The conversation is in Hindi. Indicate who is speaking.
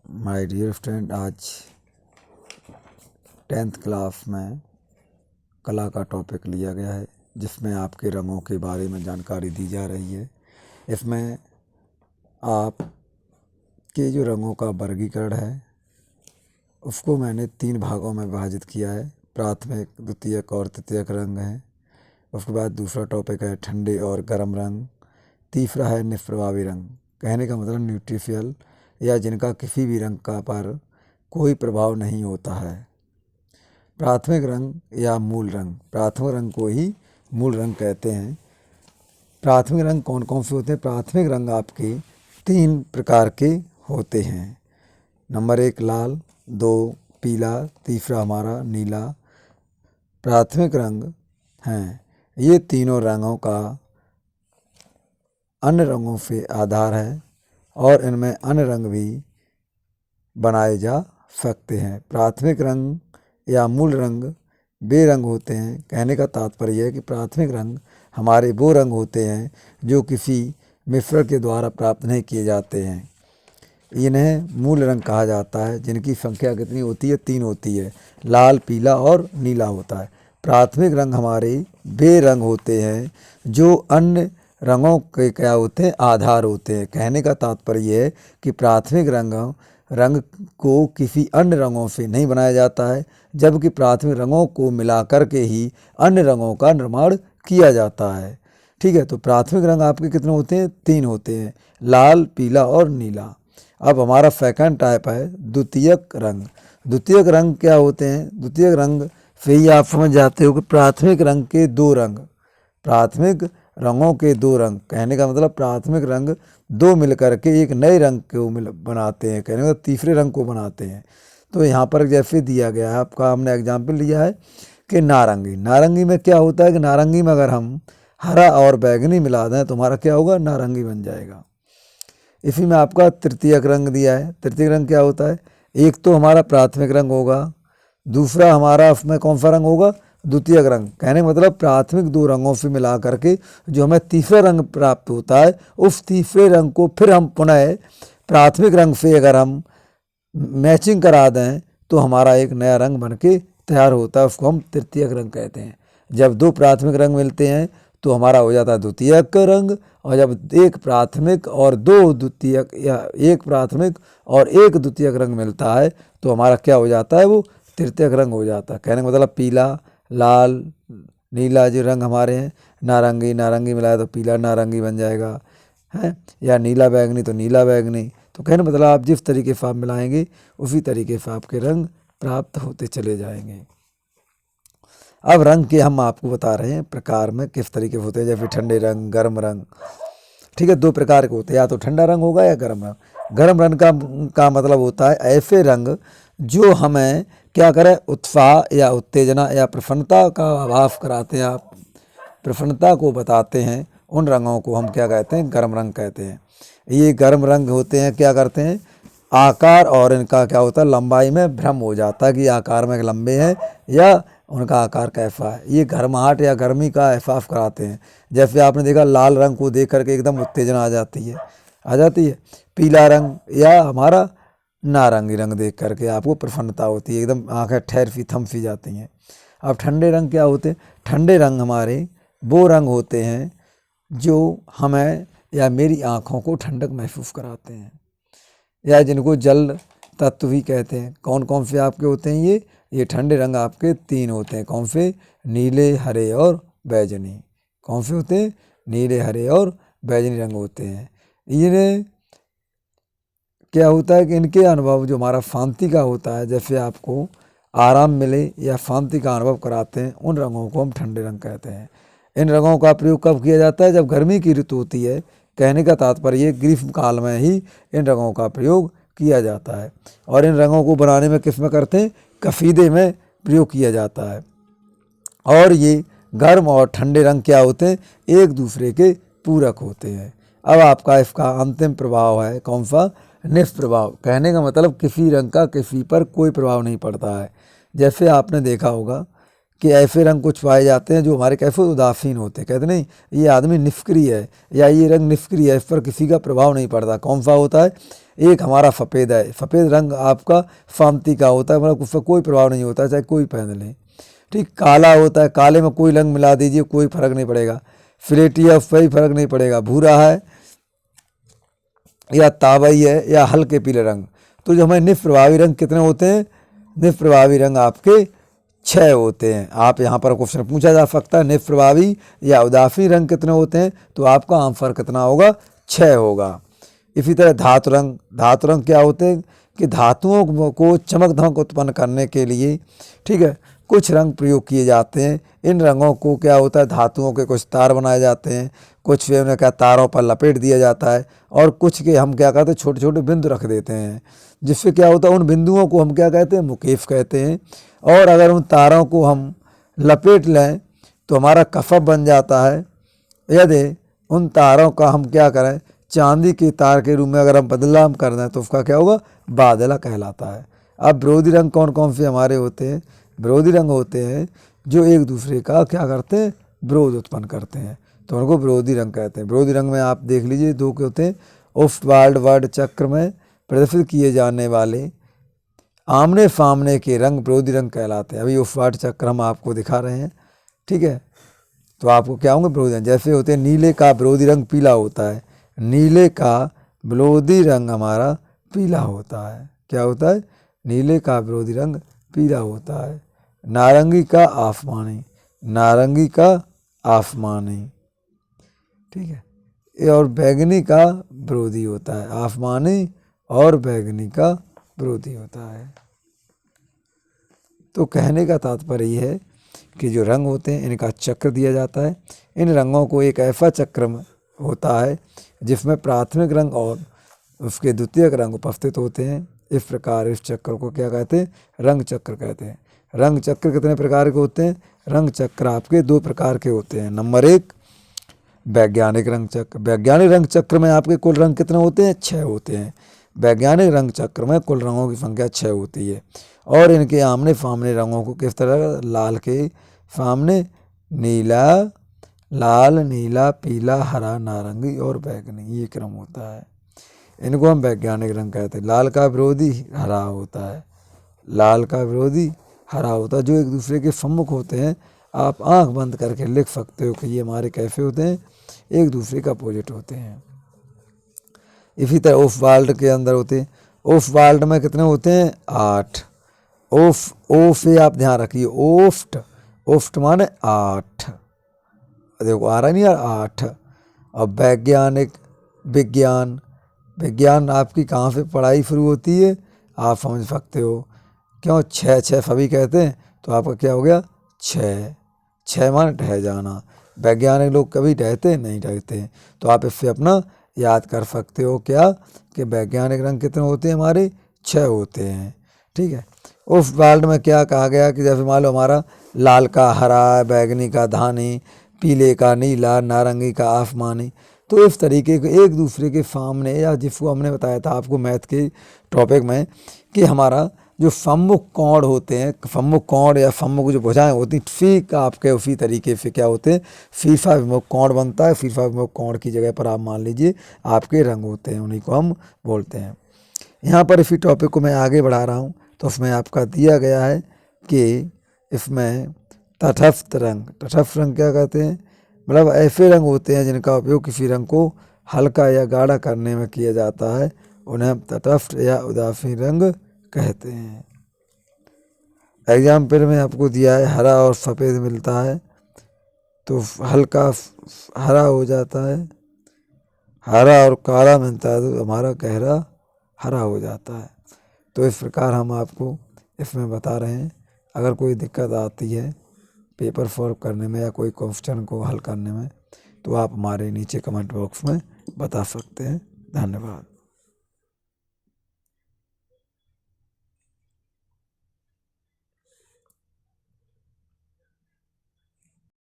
Speaker 1: माय डियर फ्रेंड, आज 10th क्लास में कला का टॉपिक लिया गया है जिसमें आपके रंगों के बारे में जानकारी दी जा रही है। इसमें आप के जो रंगों का वर्गीकरण है उसको मैंने 3 भागों में विभाजित किया है। प्राथमिक, द्वितीयक और तृतीयक रंग हैं। उसके बाद दूसरा टॉपिक है ठंडे और गर्म रंग। तीसरा है निष्प्रभावी रंग, कहने का मतलब न्यूट्रिफियल, या जिनका किसी भी रंग का पर कोई प्रभाव नहीं होता है। प्राथमिक रंग या मूल रंग, प्राथमिक रंग को ही मूल रंग कहते हैं। प्राथमिक रंग कौन कौन से होते हैं? प्राथमिक रंग आपके 3 प्रकार के होते हैं। नंबर 1 लाल, 2 पीला, तीसरा हमारा नीला। प्राथमिक रंग हैं। ये तीनों रंगों का अन्य रंगों से आधार है और इनमें अन्य रंग भी बनाए जा सकते हैं। प्राथमिक रंग या मूल रंग वे रंग होते हैं, कहने का तात्पर्य है कि प्राथमिक रंग हमारे वो रंग होते हैं जो किसी मिश्रण के द्वारा प्राप्त नहीं किए जाते हैं। इन्हें मूल रंग कहा जाता है, जिनकी संख्या कितनी होती है? 3 होती है। लाल, पीला और नीला होता है। प्राथमिक रंग हमारे वे रंग होते हैं जो अन्य रंगों के क्या होते हैं? आधार होते हैं। कहने का तात्पर्य है कि प्राथमिक रंग को किसी अन्य रंगों से नहीं बनाया जाता है, जबकि प्राथमिक रंगों को मिलाकर के ही अन्य रंगों का निर्माण किया जाता है। ठीक है, तो प्राथमिक रंग आपके कितने होते हैं? 3 होते हैं, लाल, पीला और नीला। अब हमारा सेकंड टाइप है द्वितीयक रंग। द्वितीयक रंग क्या होते हैं? द्वितीयक रंग से ही आप समझ जाते हो कि प्राथमिक रंग के 2 रंग, प्राथमिक रंगों के 2 रंग, कहने का मतलब प्राथमिक रंग 2 मिलकर के एक नए रंग को बनाते हैं, कहने का तीसरे रंग को बनाते हैं। तो यहाँ पर जैसे दिया गया है, आपका हमने एग्जाम्पल लिया है कि नारंगी। नारंगी में क्या होता है कि नारंगी में अगर हम हरा और बैगनी मिला दें तो हमारा क्या होगा? नारंगी बन जाएगा। इसी में आपका तृतीयक रंग दिया है। तृतीयक रंग क्या होता है? एक तो हमारा प्राथमिक रंग होगा, दूसरा हमारा उसमें कौन सा रंग होगा? द्वितीयक रंग। कहने का मतलब प्राथमिक 2 रंगों से मिला करके जो हमें तीसरा रंग प्राप्त होता है, उस तीसरे रंग को फिर हम पुनः प्राथमिक रंग से अगर हम मैचिंग करा दें तो हमारा एक नया रंग बन के तैयार होता है। उसको हम तृतीयक रंग कहते हैं। जब 2 प्राथमिक रंग मिलते हैं तो हमारा हो जाता है द्वितीयक रंग, और जब 1 प्राथमिक और 2 द्वितीयक या 1 प्राथमिक और 1 द्वितीयक रंग मिलता है तो हमारा क्या हो जाता है? वो तृतीयक रंग हो जाता है। कहने का मतलब पीला, लाल, नीला जो रंग हमारे हैं, नारंगी, नारंगी मिलाया तो पीला नारंगी बन जाएगा है, या नीला बैगनी तो नीला बैगनी। तो कहने मतलब आप जिस तरीके से आप मिलाएंगे उसी तरीके से आपके रंग प्राप्त होते चले जाएंगे। अब रंग के हम आपको बता रहे हैं प्रकार में किस तरीके होते हैं, जैसे ठंडे रंग, गर्म रंग। ठीक है, 2 प्रकार के होते हैं, या तो ठंडा रंग होगा या गर्म रंग। गर्म रंग का मतलब होता है ऐसे रंग जो हमें क्या करें? उत्साह या उत्तेजना या प्रसन्नता का आभास कराते हैं, आप प्रसन्नता को बताते हैं, उन रंगों को हम क्या कहते हैं? गर्म रंग कहते हैं। ये गर्म रंग होते हैं, क्या करते हैं? आकार और इनका क्या होता है? लंबाई में भ्रम हो जाता है कि आकार में लंबे हैं या उनका आकार कैसा है। ये गर्माहट या गर्मी का एहसास कराते हैं। जैसे आपने देखा लाल रंग को देख करके एकदम उत्तेजना आ जाती है। पीला रंग या हमारा नारंगी रंग देख करके आपको प्रसन्नता होती है, एकदम आंखें ठहर सी थम सी जाती हैं। अब ठंडे रंग क्या होते हैं? ठंडे रंग हमारे वो रंग होते हैं जो हमें या मेरी आँखों को ठंडक महसूस कराते हैं, या जिनको जल तत्व भी कहते हैं। कौन कौन से आपके होते हैं ये ठंडे रंग आपके 3 होते हैं। कौन से? नीले, हरे और बैगनी। कौन से होते हैं? नीले, हरे और बैगनी रंग होते हैं। इन्हें क्या होता है कि इनके अनुभव जो हमारा शांति का होता है, जैसे आपको आराम मिले या शांति का अनुभव कराते हैं, उन रंगों को हम ठंडे रंग कहते हैं। इन रंगों का प्रयोग कब किया जाता है? जब गर्मी की ऋतु होती है। कहने का तात्पर्य ग्रीष्म काल में ही इन रंगों का प्रयोग किया जाता है, और इन रंगों को बनाने में किस में करते हैं? कसीदे में प्रयोग किया जाता है। और ये गर्म और ठंडे रंग क्या होते हैं? एक दूसरे के पूरक होते हैं। अब आपका इसका अंतिम प्रभाव है कौन सा? निष्प्रभाव। कहने का मतलब किसी रंग का किसी पर कोई प्रभाव नहीं पड़ता है। जैसे आपने देखा होगा कि ऐसे रंग कुछ पाए जाते हैं जो हमारे कैसे उदासीन होते हैं। कहते नहीं ये आदमी निष्क्रिय है या ये रंग निष्क्रिय है, इस पर किसी का प्रभाव नहीं पड़ता। कौन सा होता है? एक हमारा सफ़ेद है। सफ़ेद रंग आपका शांति का होता है, मतलब उस पर कोई प्रभाव नहीं होता, चाहे कोई पहन ले। ठीक, काला होता है, काले में कोई रंग मिला दीजिए कोई फर्क नहीं पड़ेगा। स्लेटी है, उस पर ही फर्क नहीं पड़ेगा। भूरा है या ताबई है या हल्के पीले रंग। तो जो हमारे निष्प्रभावी रंग कितने होते हैं? निष्प्रभावी रंग आपके 6 होते हैं। आप यहाँ पर क्वेश्चन पूछा जा सकता है निष्प्रभावी या उदासीन रंग कितने होते हैं, तो आपका आंसर कितना होगा? 6 होगा। इसी तरह धातु रंग। धातु रंग क्या होते हैं कि धातुओं को चमक धमक उत्पन्न करने के लिए, ठीक है, कुछ रंग प्रयोग किए जाते हैं। इन रंगों को क्या होता है, धातुओं के कुछ तार बनाए जाते हैं, कुछ उन्हें क्या तारों पर लपेट दिया जाता है, और कुछ के हम क्या कहते हैं छोटे छोटे बिंदु रख देते हैं, जिससे क्या होता है उन बिंदुओं को हम क्या कहते हैं? मुकेश कहते हैं। और अगर उन तारों को हम लपेट लें तो हमारा कफब बन जाता है। यदि उन तारों का हम क्या करें, चांदी के तार के रूप में अगर हम बदलाव कर दें तो उसका क्या होगा? बादला कहलाता है। अब विरोधी रंग कौन कौन से हमारे होते हैं? विरोधी रंग होते हैं जो एक दूसरे का क्या करते हैं? विरोध उत्पन्न करते हैं, तो उनको विरोधी रंग कहते हैं। विरोधी रंग में आप देख लीजिए 2 के होते हैं। ऑफ्टवाल्ड वर्ड चक्र में प्रदर्शित किए जाने वाले आमने सामने के रंग विरोधी रंग कहलाते हैं। अभी ऑफ्टवाल्ड चक्र हम आपको दिखा रहे हैं, ठीक है। तो आपको क्या होंगे? विरोधी रंग। जैसे होते हैं नीले का विरोधी रंग पीला होता है। नीले का विरोधी रंग हमारा पीला होता है। क्या होता है? नीले का विरोधी रंग पीला होता है। नारंगी का आसमानी। नारंगी का आसमानी, ठीक है। और बैगनी का विरोधी होता है। आसमानी और बैगनी का विरोधी होता है। तो कहने का तात्पर्य यह है कि जो रंग होते हैं इनका चक्र दिया जाता है। इन रंगों को एक ऐसा चक्र होता है जिसमें प्राथमिक रंग और उसके द्वितीयक रंग उपस्थित होते हैं। इस प्रकार इस चक्र को क्या कहते हैं? रंग चक्र कहते हैं। रंग चक्र कितने प्रकार के होते हैं? रंग चक्र आपके 2 प्रकार के होते हैं। नंबर 1 वैज्ञानिक रंग चक्र। वैज्ञानिक रंग चक्र में आपके कुल रंग कितने होते हैं? 6 होते हैं। वैज्ञानिक रंग चक्र में कुल रंगों की संख्या 6 होती है। और इनके आमने सामने रंगों को किस तरह? लाल के सामने नीला, लाल, नीला, पीला, हरा, नारंगी और बैगनी, ये क्रम होता है। इनको हम वैज्ञानिक रंग कहते हैं। लाल का विरोधी हरा होता है। लाल का विरोधी हरा होता है, जो एक दूसरे के सम्मुख होते हैं। आप आंख बंद करके लिख सकते हो कि ये हमारे कैसे होते हैं? एक दूसरे का अपोजिट होते हैं। इसी तरह ऑफ्टवाल्ड के अंदर होते हैं। ऑफ्टवाल्ड में कितने होते हैं? 8। ओ से आप ध्यान रखिए, ओफ्ट, ओफ्ट माने 8। देखो आ रहा नहीं यार, 8। और वैज्ञानिक, विज्ञान, विज्ञान आपकी कहाँ से पढ़ाई शुरू होती है? आप समझ सकते हो क्यों? 6 6 सभी कहते हैं, तो आपका क्या हो गया? 6। 6 माने ढह जाना। वैज्ञानिक लोग कभी ढहते नहीं ढहते, तो आप इससे अपना याद कर सकते हो क्या कि वैज्ञानिक रंग कितने होते हैं? हमारे 6 होते हैं, ठीक है। उस वर्ल्ड में क्या कहा गया कि जैसे मान लो हमारा लाल का हरा, बैगनी का धानी, पीले का नीला, नारंगी का आसमानी। तो इस तरीके के एक दूसरे के सामने, या जिसको हमने बताया था आपको मैथ के टॉपिक में कि हमारा जो सम्मुख कोण होते हैं, सम्मुख कोण या सम्मुख जो भुजाएं होती हैं, ठीक आपके उसी तरीके से क्या होते हैं? फीफा विमुख कोण बनता है। फीफा विमुख कोण की जगह पर आप मान लीजिए आपके रंग होते हैं, उन्हीं को हम बोलते हैं। यहाँ पर इसी टॉपिक को मैं आगे बढ़ा रहा हूँ, तो उसमें आपका दिया गया है कि इसमें तटस्थ रंग। तटस्थ रंग क्या कहते हैं? मतलब ऐसे रंग होते हैं जिनका उपयोग किसी रंग को हल्का या गाढ़ा करने में किया जाता है, उन्हें हम तटस्थ या उदासीन रंग कहते हैं। एग्जाम्पल में आपको दिया है हरा और सफ़ेद मिलता है तो हल्का हरा हो जाता है, हरा और काला मिलता है तो हमारा गहरा हरा हो जाता है। तो इस प्रकार हम आपको इसमें बता रहे हैं। अगर कोई दिक्कत आती है पेपर सॉल्व करने में या कोई क्वेश्चन को हल करने में, तो आप हमारे नीचे कमेंट बॉक्स में बता सकते हैं। धन्यवाद।